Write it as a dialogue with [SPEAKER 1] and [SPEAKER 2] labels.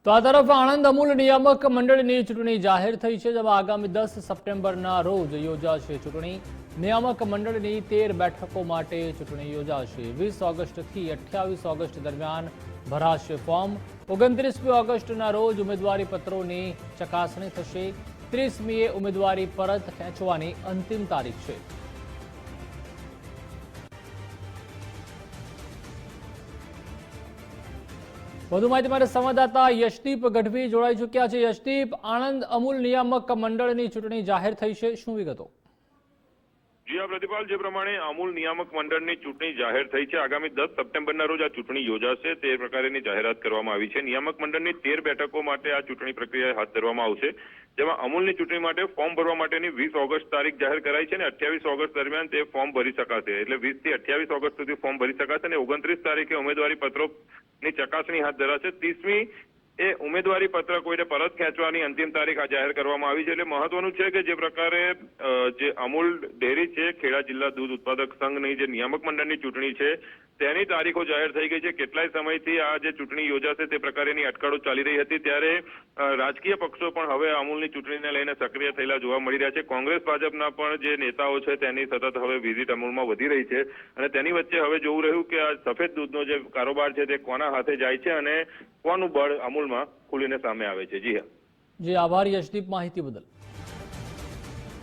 [SPEAKER 1] તો આ તરફ આણંદ અમૂલ નિયામક મંડળની ચૂંટણી જાહેર થઈ છે, જેમાં આગામી 10 સપ્ટેમ્બરના રોજ યોજાશે ચૂંટણી। નિયામક મંડળની 13 બેઠકો માટે ચૂંટણી યોજાશે। 20 ઓગસ્ટથી 28 ઓગસ્ટ દરમિયાન ભરાશે ફોર્મ। 29 ઓગસ્ટના રોજ ઉમેદવારી પત્રોની ચકાસણી થશે। 30મીએ ઉમેદવારી પરત ખેંચવાની અંતિમ તારીખ છે। વધુ માહિતી માટે સંવાદદાતા યશદીપ ગઢવી જોડાઈ ચૂક્યા છે। યશદીપ, આણંદ અમૂલ નિયામક મંડળની ચૂંટણી જાહેર થઈ છે, શું વિગતો?
[SPEAKER 2] જી હા પ્રતિપાલ, જે પ્રમાણે અમૂલ નિયામક મંડળની ચૂંટણી જાહેર થઈ છે। આગામી 10 સપ્ટેમ્બરના રોજ આ ચૂંટણી યોજાશે તે પ્રકારની જાહેરાત કરવામાં આવી છે। નિયામક મંડળની 13 બેઠકો માટે આ ચૂંટણી પ્રક્રિયા હાથ ધરવામાં આવશે, જેમાં અમૂલની ચૂંટણી માટે ફોર્મ ભરવા માટેની 20 ઓગસ્ટ તારીખ જાહેર કરાઈ છે અને 28 ઓગસ્ટ દરમિયાન તે ફોર્મ ભરી શકાશે। એટલે 20 થી 28 ઓગસ્ટ સુધી ફોર્મ ભરી શકાશે અને 29 તારીખે ઉમેદવારી પત્રોની ચકાસણી હાથ ધરાશે। 30મી એ ઉમેદવારી પત્ર કોઈને પરત ખેંચવાની અંતિમ તારીખ આ જાહેર કરવામાં આવી છે। એટલે મહત્વનું છે કે જે પ્રકારે જે અમૂલ ડેરી છે, ખેડા જિલ્લા દૂધ ઉત્પાદક સંઘની જે નિયામક મંડળની ચૂંટણી છે તેની તારીખો જાહેર થઈ ગઈ છે। કેટલાય સમયથી આ જે ચૂંટણી યોજાશે તે પ્રકારની અટકળો ચાલી રહી હતી, ત્યારે રાજકીય પક્ષો પણ હવે અમૂલની ચૂંટણીને લઈને સક્રિય થયેલા જોવા મળી રહ્યા છે। કોંગ્રેસ ભાજપના પણ જે નેતાઓ છે તેની સતત હવે વિઝિટ અમૂલમાં વધી રહી છે અને તેની વચ્ચે હવે જોવું રહ્યું કે આ સફેદ દૂધનો જે કારોબાર છે તે કોના હાથે જાય છે અને કોનું બળ અમૂલમાં ખુલીને સામે આવે છે। જી હા,
[SPEAKER 1] જી આભાર યશદીપ માહિતી બદલ।